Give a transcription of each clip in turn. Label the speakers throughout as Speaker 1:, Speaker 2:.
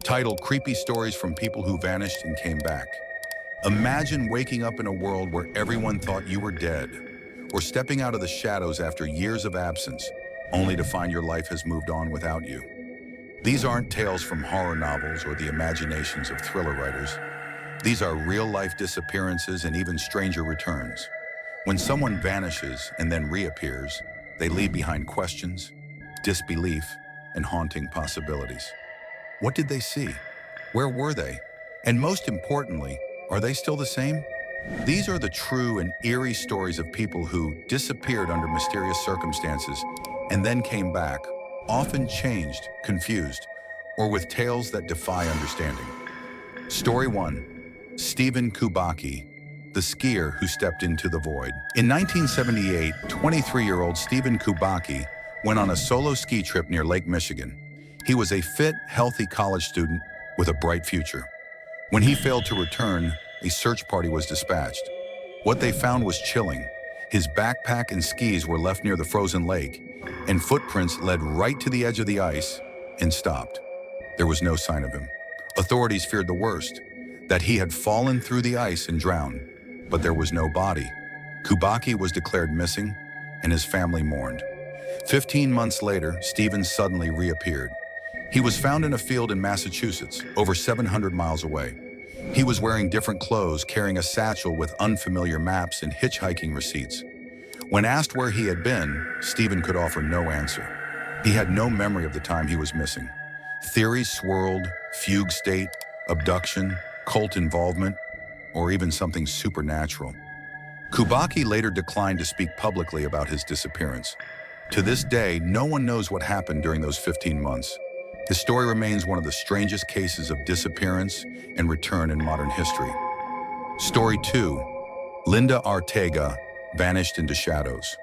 Speaker 1: titled Creepy Stories from People Who Vanished and Came Back. Imagine waking up in a world where everyone thought you were dead, or stepping out of the shadows after years of absence, only to find your life has moved on without you. These aren't tales from horror novels or the imaginations of thriller writers. These are real-life disappearances and even stranger returns. When someone vanishes and then reappears, they leave behind questions, disbelief, and haunting possibilities. What did they see? Where were they? And most importantly, are they still the same? These are the true and eerie stories of people who disappeared under mysterious circumstances and then came back, often changed, confused, or with tales that defy understanding. Story 1. Stephen Kubacki, the skier who stepped into the void. In 1978, 23-year-old Stephen Kubacki went on a solo ski trip near Lake Michigan. He was a fit, healthy college student with a bright future. When he failed to return, a search party was dispatched. What they found was chilling. His backpack and skis were left near the frozen lake, and footprints led right to the edge of the ice and stopped. There was no sign of him. Authorities feared the worst, that he had fallen through the ice and drowned, but there was no body. Kubacki was declared missing, and his family mourned. 15 months later, Stephen suddenly reappeared. He was found in a field in Massachusetts, over 700 miles away. He was wearing different clothes, carrying a satchel with unfamiliar maps and hitchhiking receipts. When asked where he had been, Stephen could offer no answer. He had no memory of the time he was missing. Theories swirled: fugue state, abduction, cult involvement, or even something supernatural. Kubacki later declined to speak publicly about his disappearance. To this day, no one knows what happened during those 15 months. His story remains one of the strangest cases of disappearance and return in modern history. Story 2. Linda Arteaga vanished into shadows.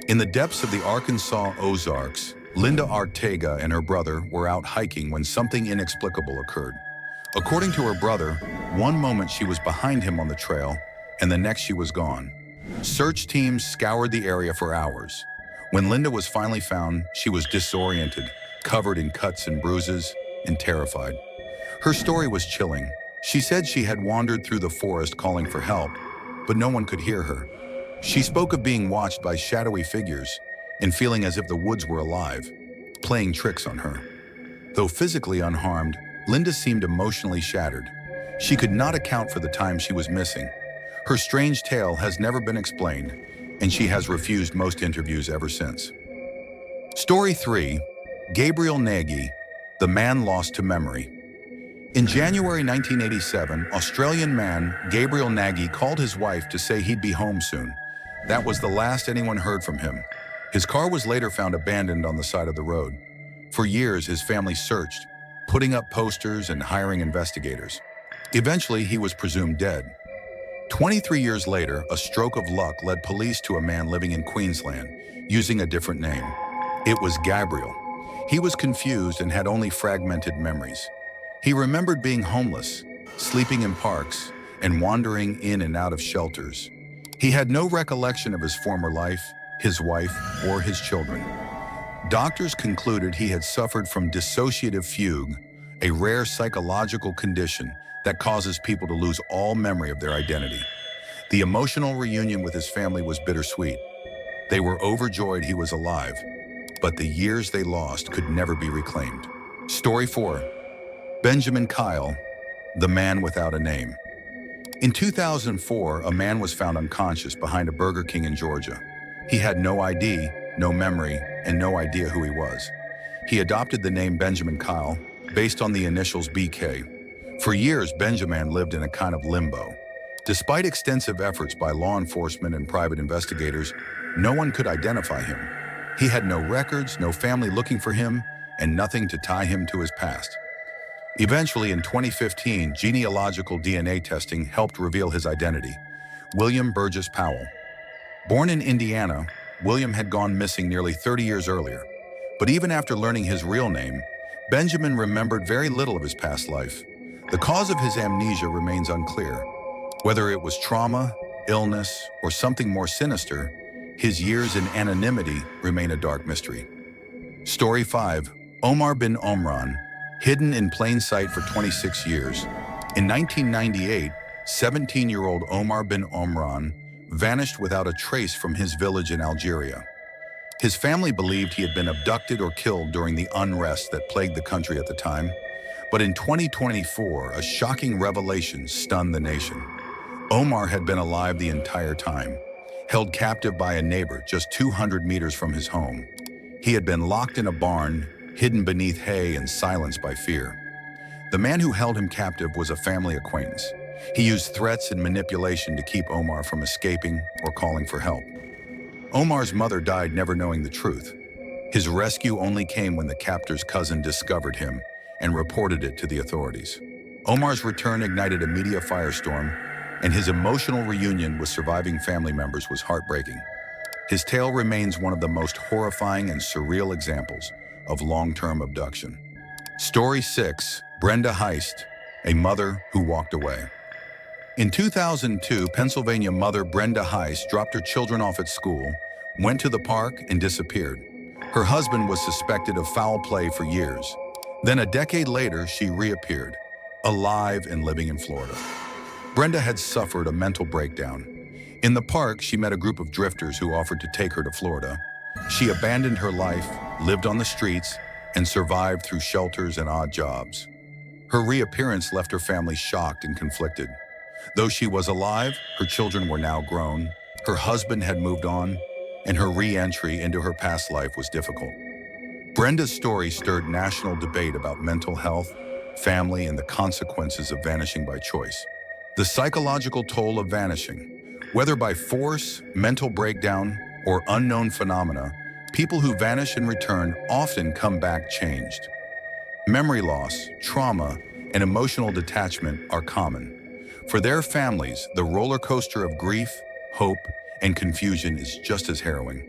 Speaker 1: In the depths of the Arkansas Ozarks, Linda Arteaga and her brother were out hiking when something inexplicable occurred. According to her brother, one moment she was behind him on the trail, and the next she was gone. Search teams scoured the area for hours. When Linda was finally found, she was disoriented, covered in cuts and bruises, and terrified. Her story was chilling. She said she had wandered through the forest calling for help, but no one could hear her. She spoke of being watched by shadowy figures and feeling as if the woods were alive, playing tricks on her. Though physically unharmed, Linda seemed emotionally shattered. She could not account for the time she was missing. Her strange tale has never been explained, and she has refused most interviews ever since. Story 3. Gabriel Nagy, the man lost to memory. In January 1987, Australian man Gabriel Nagy called his wife to say he'd be home soon. That was the last anyone heard from him. His car was later found abandoned on the side of the road. For years, his family searched, putting up posters and hiring investigators. Eventually, he was presumed dead. 23 years later, a stroke of luck led police to a man living in Queensland, using a different name. It was Gabriel. He was confused and had only fragmented memories. He remembered being homeless, sleeping in parks, and wandering in and out of shelters. He had no recollection of his former life, his wife, or his children. Doctors concluded he had suffered from dissociative fugue, a rare psychological condition that causes people to lose all memory of their identity. The emotional reunion with his family was bittersweet. They were overjoyed he was alive, but the years they lost could never be reclaimed. Story 4. Benjaman Kyle, the man without a name. In 2004, a man was found unconscious behind a Burger King in Georgia. He had no ID, no memory, and no idea who he was. He adopted the name Benjaman Kyle based on the initials BK. For years, Benjaman lived in a kind of limbo. Despite extensive efforts by law enforcement and private investigators, no one could identify him. He had no records, no family looking for him, and nothing to tie him to his past. Eventually, in 2015, genealogical DNA testing helped reveal his identity: William Burgess Powell. Born in Indiana, William had gone missing nearly 30 years earlier. But even after learning his real name, Benjaman remembered very little of his past life. The cause of his amnesia remains unclear. Whether it was trauma, illness, or something more sinister, his years in anonymity remain a dark mystery. Story 5. Omar bin Omran, hidden in plain sight for 26 years. In 1998, 17-year-old Omar bin Omran vanished without a trace from his village in Algeria. His family believed he had been abducted or killed during the unrest that plagued the country at the time. But in 2024, a shocking revelation stunned the nation. Omar had been alive the entire time, held captive by a neighbor just 200 meters from his home. He had been locked in a barn, hidden beneath hay and silenced by fear. The man who held him captive was a family acquaintance. He used threats and manipulation to keep Omar from escaping or calling for help. Omar's mother died never knowing the truth. His rescue only came when the captor's cousin discovered him and reported it to the authorities. Omar's return ignited a media firestorm, and his emotional reunion with surviving family members was heartbreaking. His tale remains one of the most horrifying and surreal examples of long-term abduction. Story 6, Brenda Heist, a mother who walked away. In 2002, Pennsylvania mother Brenda Heist dropped her children off at school, went to the park, and disappeared. Her husband was suspected of foul play for years. Then a decade later, she reappeared, alive and living in Florida. Brenda had suffered a mental breakdown. In the park, she met a group of drifters who offered to take her to Florida. She abandoned her life, lived on the streets, and survived through shelters and odd jobs. Her reappearance left her family shocked and conflicted. Though she was alive, her children were now grown, her husband had moved on, and her re-entry into her past life was difficult. Brenda's story stirred national debate about mental health, family, and the consequences of vanishing by choice. The psychological toll of vanishing, whether by force, mental breakdown, or unknown phenomena, people who vanish and return often come back changed. Memory loss, trauma, and emotional detachment are common. For their families, the roller coaster of grief, hope, and confusion is just as harrowing.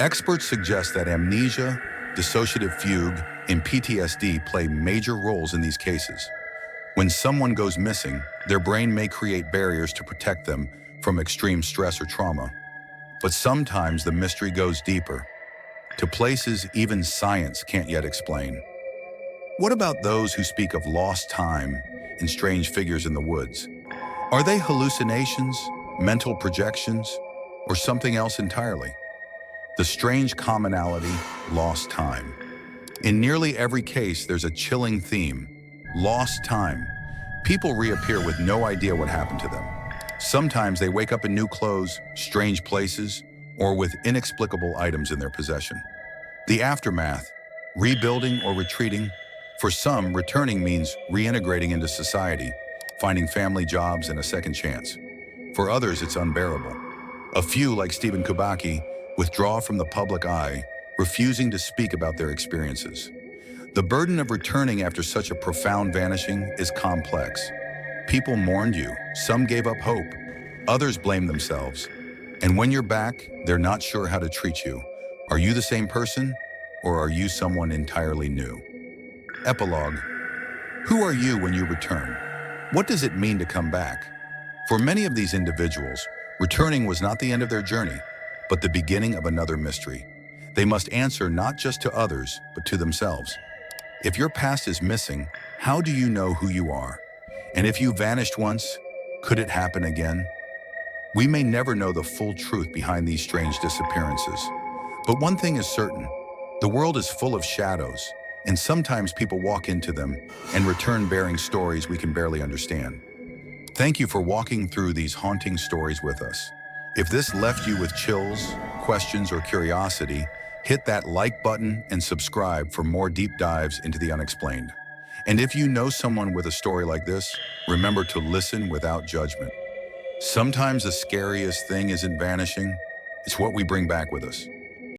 Speaker 1: Experts suggest that amnesia, dissociative fugue, and PTSD play major roles in these cases. When someone goes missing, their brain may create barriers to protect them from extreme stress or trauma. But sometimes the mystery goes deeper, to places even science can't yet explain. What about those who speak of lost time and strange figures in the woods? Are they hallucinations, mental projections, or something else entirely? The strange commonality, lost time. In nearly every case, there's a chilling theme: lost time. People reappear with no idea what happened to them. Sometimes they wake up in new clothes, strange places, or with inexplicable items in their possession. The aftermath, rebuilding or retreating. For some, returning means reintegrating into society, finding family jobs and a second chance. For others, it's unbearable. A few, like Stephen Kubacki, withdraw from the public eye, refusing to speak about their experiences. The burden of returning after such a profound vanishing is complex. People mourned you, some gave up hope, others blame themselves. And when you're back, they're not sure how to treat you. Are you the same person, or are you someone entirely new? Epilogue. Who are you when you return? What does it mean to come back? For many of these individuals, returning was not the end of their journey, but the beginning of another mystery. They must answer not just to others, but to themselves. If your past is missing, how do you know who you are? And if you vanished once, could it happen again? We may never know the full truth behind these strange disappearances. But one thing is certain, the world is full of shadows, and sometimes people walk into them and return bearing stories we can barely understand. Thank you for walking through these haunting stories with us. If this left you with chills, questions, or curiosity, hit that like button and subscribe for more deep dives into the unexplained. And if you know someone with a story like this, remember to listen without judgment. Sometimes the scariest thing isn't vanishing, it's what we bring back with us.